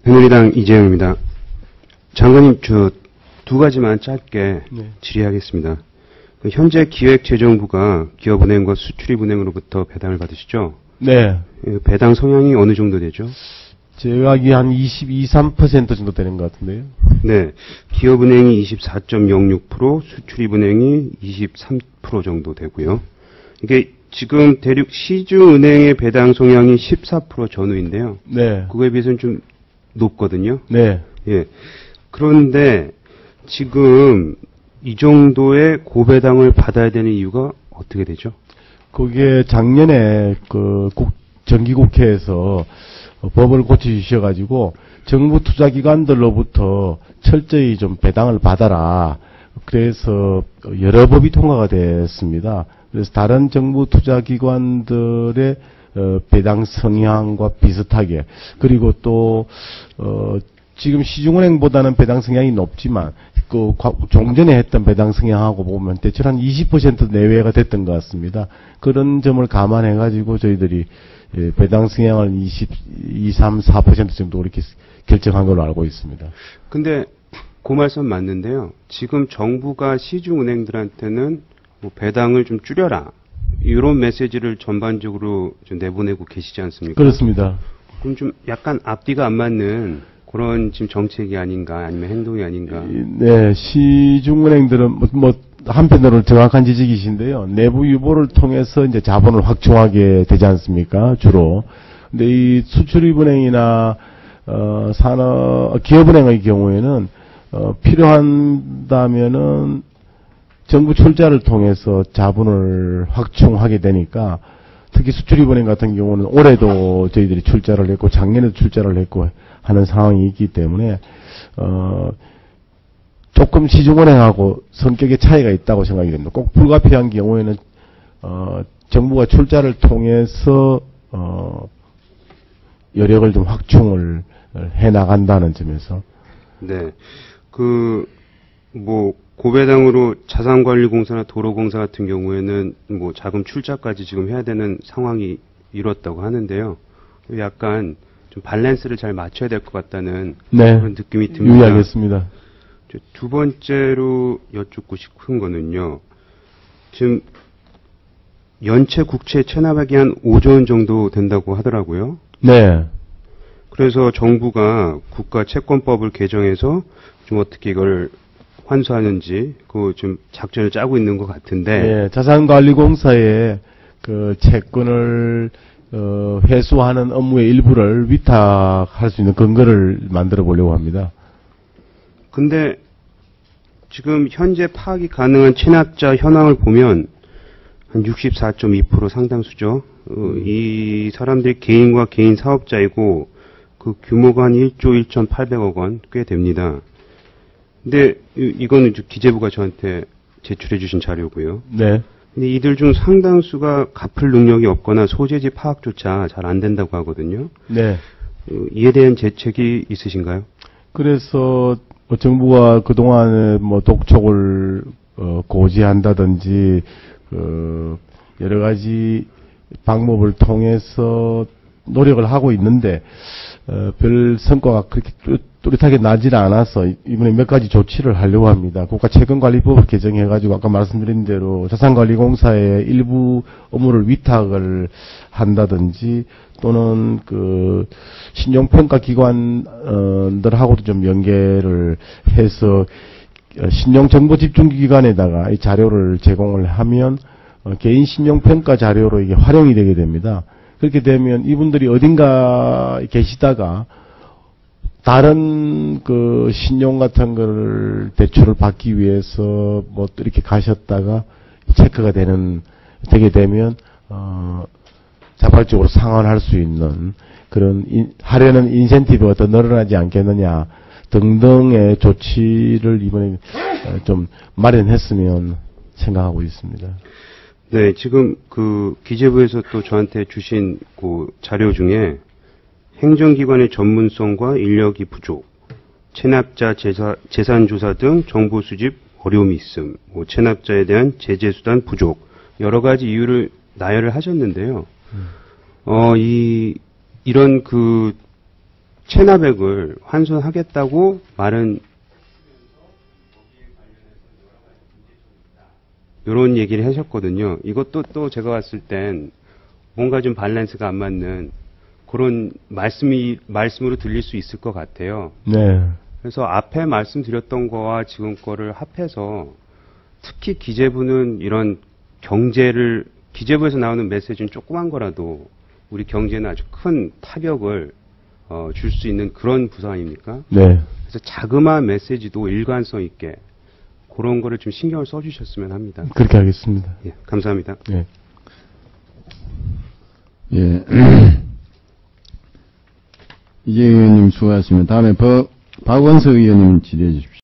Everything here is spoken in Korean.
새누리당 이재용입니다. 장관님, 저 두 가지만 짧게 질의하겠습니다. 현재 기획재정부가 기업은행과 수출입은행으로부터 배당을 받으시죠? 네. 배당 성향이 어느 정도 되죠? 제가 알기에 한 23% 정도 되는 것 같은데요. 네. 기업은행이 24.06%, 수출입은행이 23% 정도 되고요. 이게 지금 대륙 시중은행의 배당 성향이 14% 전후인데요. 네. 그거에 비해서는 좀 높거든요. 네. 예. 그런데 지금 이 정도의 고배당을 받아야 되는 이유가 어떻게 되죠? 그게 작년에 정기국회에서 법을 고치셔가지고 정부 투자기관들로부터 철저히 좀 배당을 받아라. 그래서 여러 법이 통과가 됐습니다. 그래서 다른 정부 투자기관들의 배당 성향과 비슷하게, 그리고 또 지금 시중은행보다는 배당 성향이 높지만 종전에 했던 배당 성향하고 보면 대체 한 20% 내외가 됐던 것 같습니다. 그런 점을 감안해가지고 저희들이 배당 성향을 23, 4% 정도 이렇게 결정한 걸로 알고 있습니다. 근데 그 말씀 맞는데요. 지금 정부가 시중은행들한테는 뭐 배당을 좀 줄여라, 이런 메시지를 전반적으로 좀 내보내고 계시지 않습니까? 그렇습니다. 그럼 좀 약간 앞뒤가 안 맞는 그런 지금 정책이 아닌가, 아니면 행동이 아닌가? 네, 시중은행들은 한편으로는 정확한 지적이신데요. 내부 유보를 통해서 이제 자본을 확충하게 되지 않습니까? 주로. 근데 이 수출입은행이나 기업은행의 경우에는 필요한다면은 정부 출자를 통해서 자본을 확충하게 되니까, 특히 수출입은행 같은 경우는 올해도 저희들이 출자를 했고 작년에도 출자를 했고 하는 상황이 있기 때문에 조금 시중은행하고 성격의 차이가 있다고 생각이 됩니다. 꼭 불가피한 경우에는 정부가 출자를 통해서 여력을 좀 확충을 해 나간다는 점에서. 네, 고배당으로 자산관리공사나 도로공사 같은 경우에는 뭐 자금 출자까지 지금 해야 되는 상황이 이뤘다고 하는데요. 약간 좀 밸런스를 잘 맞춰야 될 것 같다는 그런 느낌이 듭니다. 유의하겠습니다. 두 번째로 여쭙고 싶은 거는요. 지금 연체 국채 체납액이 한 5조 원 정도 된다고 하더라고요. 네. 그래서 정부가 국가채권법을 개정해서 좀 어떻게 이걸 환수하는지 좀 작전을 짜고 있는 것 같은데. 네, 자산관리공사에 그 채권을 회수하는 업무의 일부를 위탁할 수 있는 근거를 만들어 보려고 합니다. 근데 지금 현재 파악이 가능한 체납자 현황을 보면 한 64.2% 상당수죠. 이 사람들이 개인과 개인 사업자이고 그 규모가 한 1조 1,800억 원 꽤 됩니다. 근데 이거는 기재부가 저한테 제출해 주신 자료고요. 네. 근데 이들 중 상당수가 갚을 능력이 없거나 소재지 파악조차 잘 안 된다고 하거든요. 네. 이에 대한 대책이 있으신가요? 그래서 정부가 그동안에 독촉을 고지한다든지 여러 가지 방법을 통해서 노력을 하고 있는데 별 성과가 그렇게 뚜렷하게 나질 않아서 이번에 몇 가지 조치를 하려고 합니다. 국가채권관리법을 개정해가지고 아까 말씀드린 대로 자산관리공사의 일부 업무를 위탁을 한다든지 또는 신용평가기관들하고도 좀 연계를 해서 신용정보집중기관에다가 이 자료를 제공을 하면 개인 신용평가 자료로 이게 활용이 되게 됩니다. 그렇게 되면 이분들이 어딘가 계시다가 다른 신용 같은 거를 대출을 받기 위해서 또 이렇게 가셨다가 체크가 되게 되면 자발적으로 상환할 수 있는 그런 하려는 인센티브가 더 늘어나지 않겠느냐 등등의 조치를 이번에 좀 마련했으면 생각하고 있습니다. 네, 지금 기재부에서 또 저한테 주신 자료 중에 행정기관의 전문성과 인력이 부족, 체납자 재산조사 등 정보 수집 어려움이 있음, 체납자에 대한 제재수단 부족, 여러 가지 이유를 나열을 하셨는데요. 이런 체납액을 환수하겠다고 말은 이런 얘기를 하셨거든요. 이것도 또 제가 봤을 땐 뭔가 좀 밸런스가 안 맞는 그런 말씀으로 들릴 수 있을 것 같아요. 네. 그래서 앞에 말씀드렸던 거와 지금 거를 합해서 특히 기재부는 이런 기재부에서 나오는 메시지는 조그만 거라도 우리 경제는 아주 큰 타격을 줄 수 있는 그런 부서 아닙니까? 네. 그래서 자그마한 메시지도 일관성 있게 그런 거를 좀 신경을 써주셨으면 합니다. 그렇게 하겠습니다. 예, 감사합니다. 예. 예. 이재 의원님 수고하셨습니다. 다음에 박원석 의원님 질의해 주십시오.